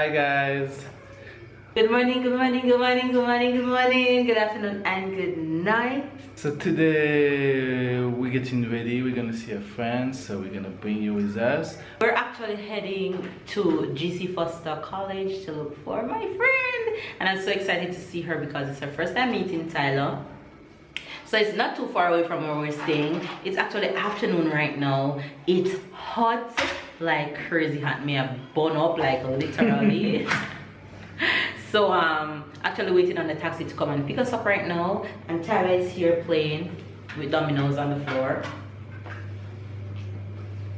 Hi guys. Good morning, good morning, good morning, good morning, good morning, good afternoon, and good night. So today we're getting ready. We're gonna see our friends, so we're gonna bring you with us. We're actually heading to GC Foster College to look for my friend, and I'm so excited to see her because it's her first time meeting Tyler. So it's not too far away from where we're staying. It's actually afternoon right now. It's hot, like crazy hot. Me a burn up like literally. So actually waiting on the taxi to come and pick us up right now, and Tyler is here playing with dominoes on the floor.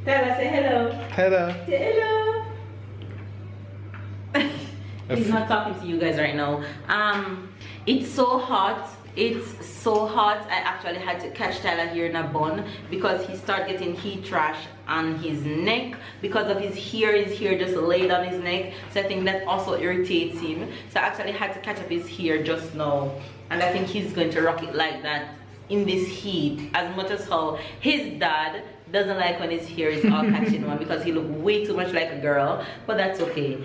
Tyler, say hello. Hello. Say hello. He's not talking to you guys right now. It's so hot. It's so hot. I actually had to catch Tyler here in a bun because he started getting heat rash on his neck because of his hair just laid on his neck. So I think that also irritates him. So I actually had to catch up his hair just now, and I think he's going to rock it like that in this heat, as much as how his dad doesn't like when his hair is all catching on because he look way too much like a girl, but that's okay.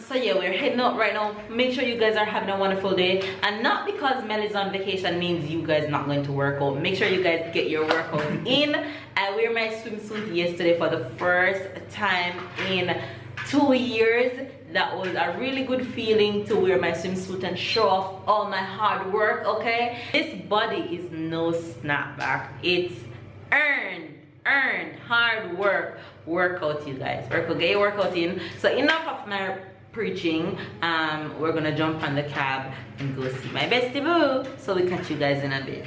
So yeah, we're heading out right now. Make sure you guys are having a wonderful day, and not because Mel is on vacation means you guys not going to work out. Make sure you guys get your workout in. I wear my swimsuit yesterday for the first time in 2 years. That was a really good feeling to wear my swimsuit and show off all my hard work. Okay, this body is no snapback. It's earned hard workout, you guys. Get your workout in. So enough of my preaching. We're gonna jump on the cab and go see my bestie boo. So we catch you guys in a bit.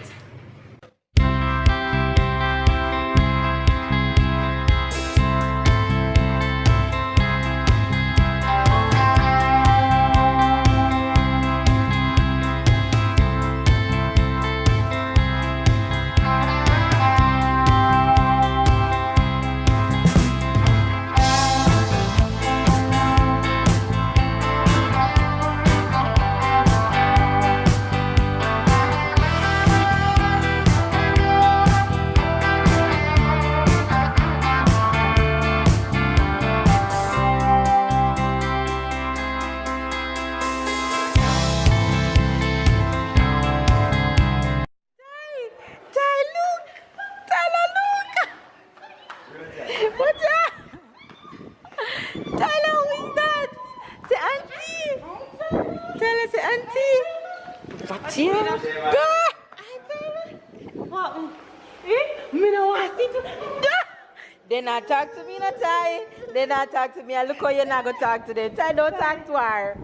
They not talk to me, not Ty. They not talk to me. I look how you're not gonna talk to them. Ty, don't talk to her.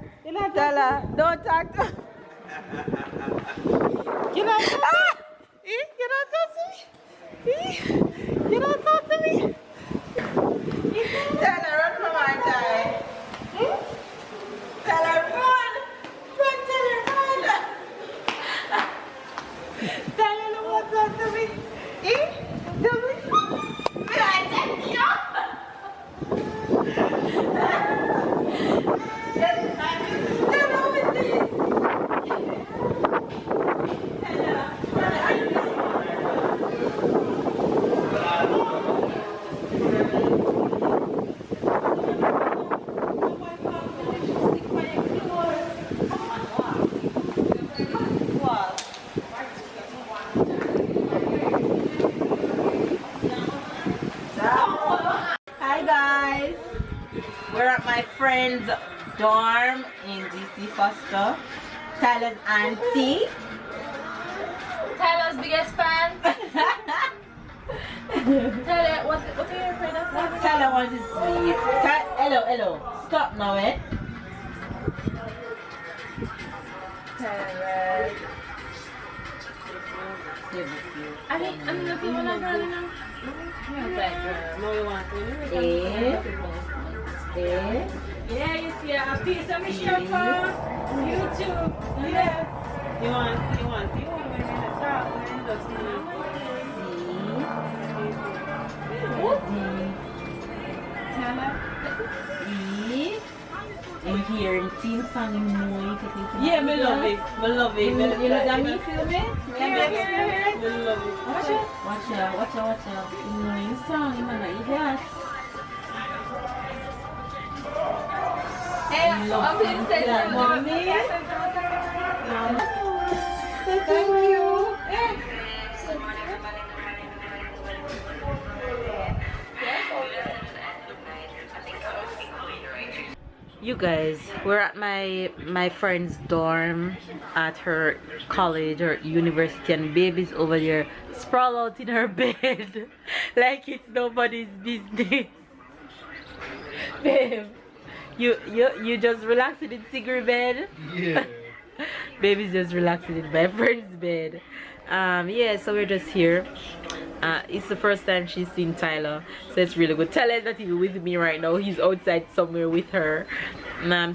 Tell her, don't talk to her. You not talk to me? You not talk to me? You not talk to me? Tell her, run from her, Ty. Tell her, run. Run, tell her, run. Tell her, don't talk to me. Do me. We're at my friend's dorm in GC Foster. Tyler's auntie. Tyler's biggest fan. Tyler, what are you afraid of? Tyler wants to sleep. Hello. Stop now, eh? Tyler. I don't know if you want to go now. No, you want to. Yeah, you see a piece of me shirt on YouTube. Yeah. You want when you're in the top, when you just you hear teen song in more. Yeah, me love it. Me love it. You know that me feel me? Here. Me love it. Watch out. You know your song, you know that you got. Hey, I'm going to say Mommy. thank you. You guys, we're at my friend's dorm at her college or university, and baby's over there sprawl out in her bed like it's nobody's business. Babe, you just relaxing in Sigrid bed? Yeah. Baby's just relaxing in my friend's bed. Yeah, so we're just here. It's the first time she's seen Tyler, so it's really good. Tyler's not even with me right now, he's outside somewhere with her.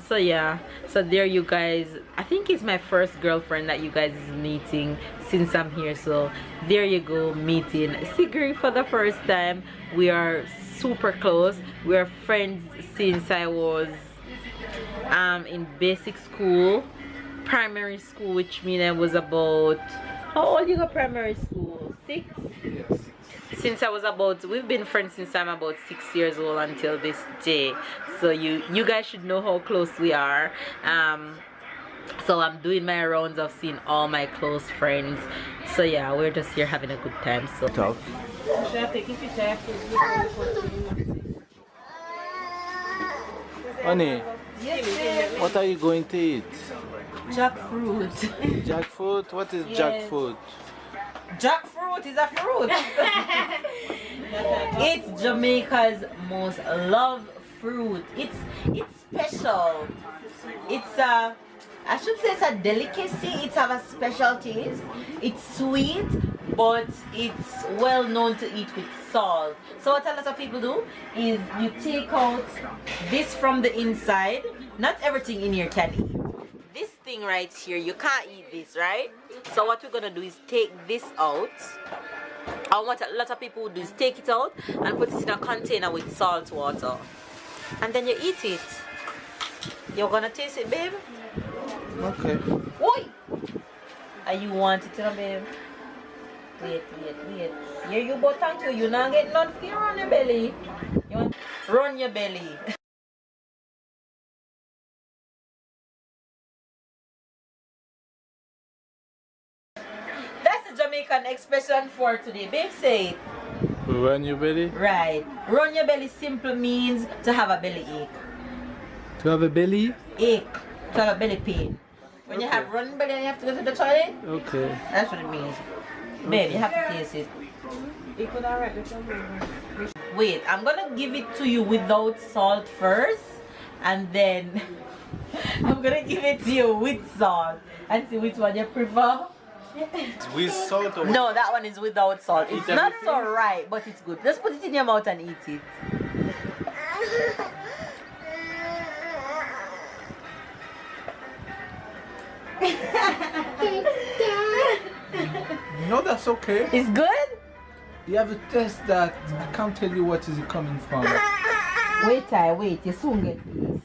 So yeah, so there you guys. I think it's my first girlfriend that you guys is meeting since I'm here, so there you go, meeting Sigrid for the first time. We are super close. We are friends since I was in basic school, primary school, which means I was about, how old you got primary school? 6? Yeah, 6. Since I was about, we've been friends since I'm about 6 years old until this day. So you guys should know how close we are. So I'm doing my rounds of seeing all my close friends. So yeah, we're just here having a good time. So Talk. Honey, Yes, what are you going to eat? jackfruit. Jackfruit? What is Yes. jackfruit? Jackfruit is a fruit. It's Jamaica's most loved fruit. It's special. It's a, I should say it's a delicacy. It has a special taste. It's sweet, but it's well known to eat with salt. So what a lot of people do is you take out this from the inside. Not everything in here can eat. This thing right here, you can't eat this, right? So what we're gonna do is take this out. And what a lot of people do is take it out and put it in a container with salt water, and then you eat it. You're gonna taste it, babe? Okay. Oi! And you want it, babe? Wait. Here you go, thank you. You not get none fear on your belly. You want run your belly. That's the Jamaican expression for today. Babe, say it. Run your belly? Right. Run your belly simple means to have a belly ache. To have a belly? Ache. To have a belly pain. When you have run belly and you have to go to the toilet, Okay. that's what it means. Babe, you have to taste it. Wait, I'm gonna give it to you without salt first, and then I'm gonna give it to you with salt and see which one you prefer. With salt or No, that one is without salt. It's Eat not everything? so right, but it's good. Just put it in your mouth and eat it. No, that's okay. It's good? You have to test that. I can't tell you what is it coming from. Wait, Ty, wait. You soon get this.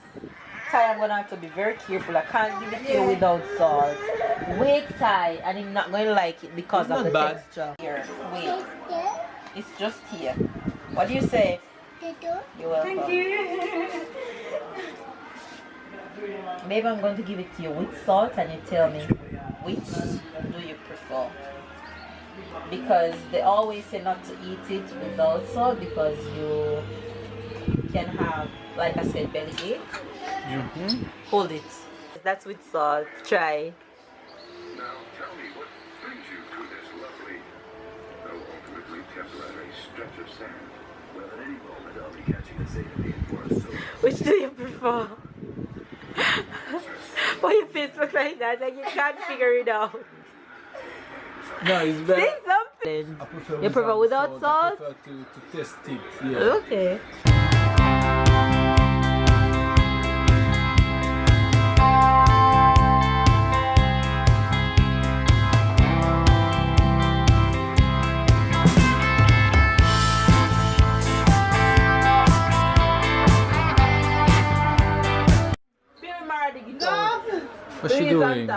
Ty, I'm gonna have to be very careful. I can't give it to you without salt. Wait, Ty, and I'm not going to like it because It's of not the bad. texture. Here, wait. It's just here. What do you say? You're welcome. Thank you. Maybe I'm going to give it to you with salt, and you tell me which do you prefer. Because they always say not to eat it without salt because you can have, like I said, belly ache. Hold it. That's with salt. Try. Now tell me what brings you to this lovely, though ultimately temporary stretch of sand. Well, at any moment I'll be catching a saline for a soda. Which do you prefer? Why your face look like that? Like you can't figure it out. No, it's better. Say something. I prefer You prefer without salt? I prefer to test it. Yeah. Okay. What's she doing?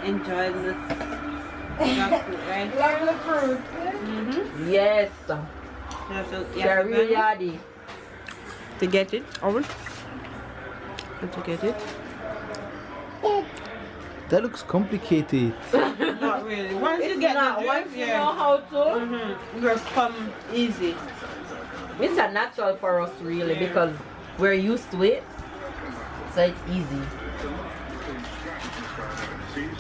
Enjoying the right? Love the fruit. Yes. They're really yardy. To get it over. Complicated? That looks complicated. Not really. Once you get the Once drift, you yeah. know how to, It just come easy. it's a natural for us really because we're used to it, so it's easy.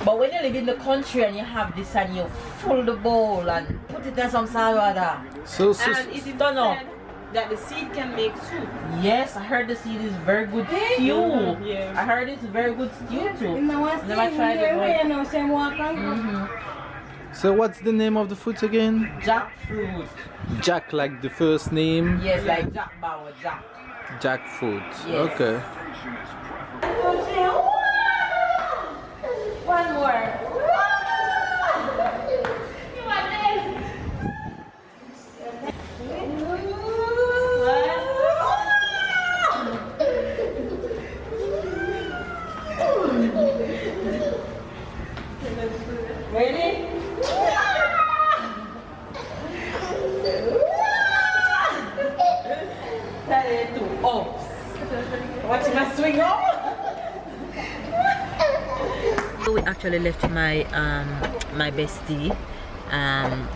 But when you live in the country and you have this and you fill the bowl and put it in some salad, So And it is done up that the seed can make soup. yes, I heard the seed is very good stew. Yeah. I heard it's very good stew too. Never tried it, but- so what's the name of the fruit again? Jackfruit. Jack, like the first name. Yes, like Jack Bauer, Jack. Jackfruit. Yes. Okay. One more. Ready? Oops. Watching my swing off. So we actually left my my bestie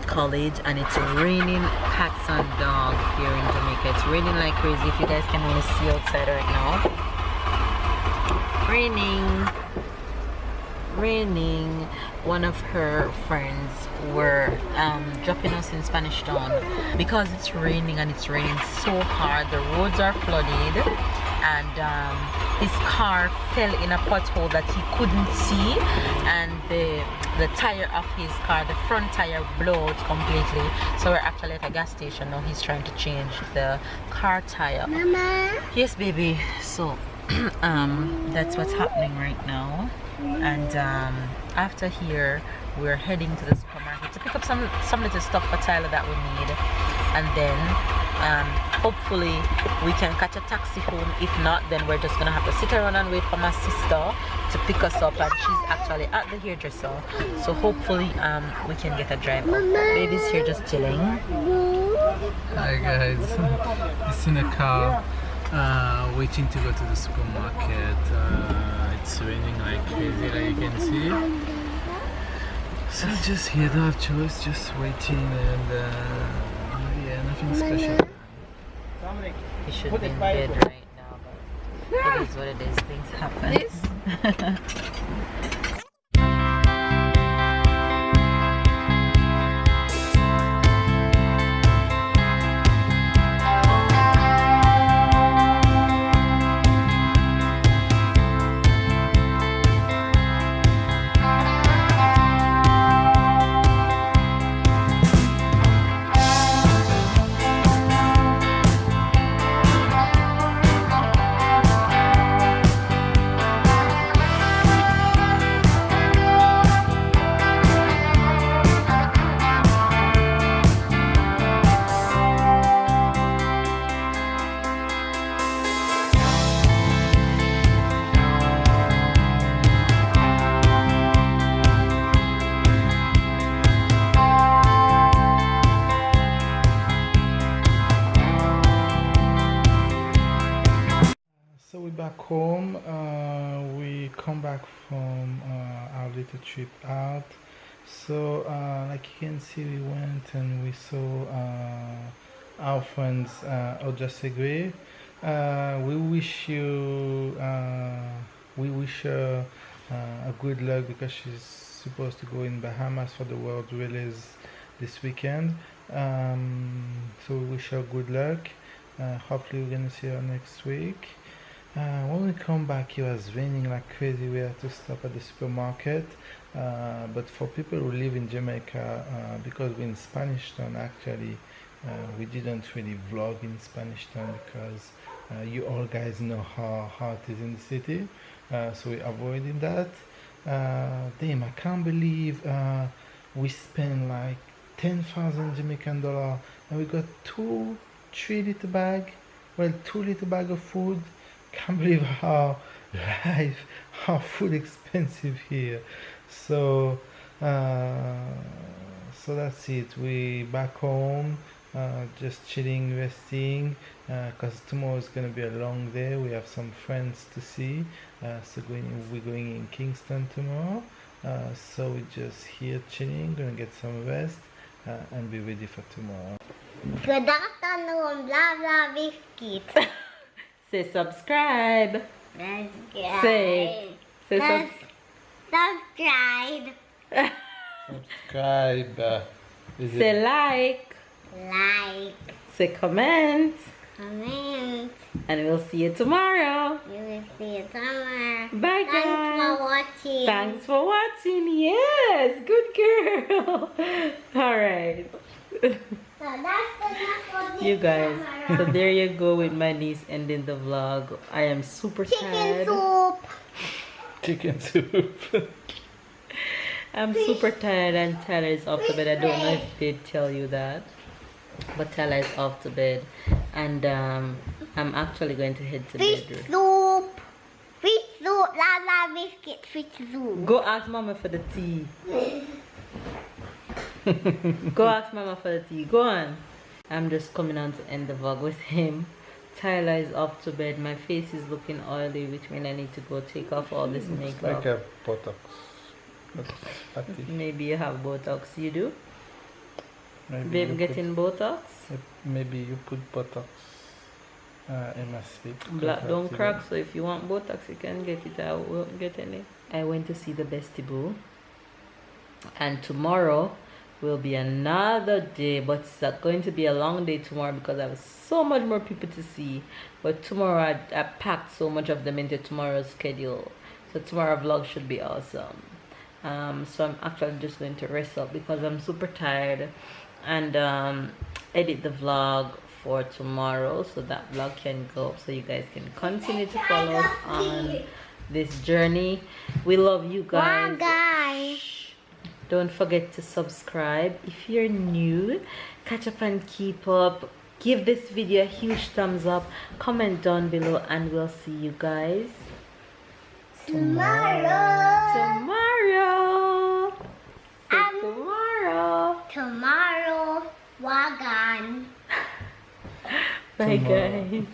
college, and it's raining cats and dogs here in Jamaica. It's raining like crazy. If you guys can only see outside right now, raining. One of her friends were dropping us in Spanish Town because it's raining, and it's raining so hard. The roads are flooded, and his car fell in a pothole that he couldn't see, and the tire of his car, the front tire, blew out completely. So we're actually at a gas station now. He's trying to change the car tire. Mama. Yes, baby. So that's what's happening right now. And after here, we're heading to the supermarket to pick up some little stuff for Tyler that we need, and then hopefully we can catch a taxi home. If not, then we're just gonna have to sit around and wait for my sister to pick us up, and she's actually at the hairdresser, so hopefully we can get a drive up. Baby's here just chilling. Hi guys, it's in a car waiting to go to the supermarket. It's raining like crazy, like you can see. So just here, don't have choice, just waiting, and yeah, nothing special. We should be in bed right now, but it is what it is. Things happen. So we're back home. We come back from our little trip out. So like you can see, we went and we saw our friends Oja Segre. We wish her a good luck because she's supposed to go in Bahamas for the World Release this weekend. So we wish her good luck. Hopefully we're gonna see her next week. When we come back, it was raining like crazy. We had to stop at the supermarket. But for people who live in Jamaica, because we're in Spanish Town, actually, we didn't really vlog in Spanish Town because you all guys know how hot it is in the city. So we're avoiding that. Damn, I can't believe we spent like 10,000 Jamaican dollar and we got 3 liter bag, 2 liter bag of food. Can't believe how food expensive here. So so that's it. We back home. just chilling, resting, because tomorrow is going to be a long day. We have some friends to see, so we're going in Kingston tomorrow. So we're just here chilling, gonna get some rest, and be ready for tomorrow. Good afternoon, blah blah biscuit. Say subscribe. Let's Say subscribe. Subscribe. say like. Like, Say comment. comment. And we'll see you tomorrow. You will see you tomorrow. Bye guys. Thanks for watching. Thanks for watching. Yes, good girl. All right. So that's enough for You this guys, so camera. there you go with my niece ending the vlog. I am super Chicken tired. soup. Chicken soup. I'm super tired and Tyler is off to bed. I don't know if they tell you that, but Tyler is off to bed, and I'm actually going to head to Fish bed. soup. Fish soup. Blah blah biscuit. Fish soup. Go ask Mama for the tea. Go ask Mama for the tea. Go on. I'm just coming on to end the vlog with him. Tyler is off to bed. My face is looking oily, which means I need to go take off all this It's makeup. like a Botox. Looks fatty. Maybe you have Botox. You do? Maybe Babe you getting Botox? maybe you put Botox in my sleep. Black don't crack, so if you want Botox, you can get it. I won't get any. I went to see the Bestie Boo, and tomorrow will be another day, but it's not going to be a long day tomorrow because I have so much more people to see. But tomorrow I packed so much of them into tomorrow's schedule, so tomorrow vlog should be awesome. So I'm actually just going to rest up because I'm super tired, and edit the vlog for tomorrow so that vlog can go up so you guys can continue to follow us on this journey. We love you guys. One guy. Don't forget to subscribe if you're new. Catch up and keep up. Give this video a huge thumbs up. Comment down below, and we'll see you guys Tomorrow. Say tomorrow. Tomorrow. Wagon. Bye Tomorrow. guys.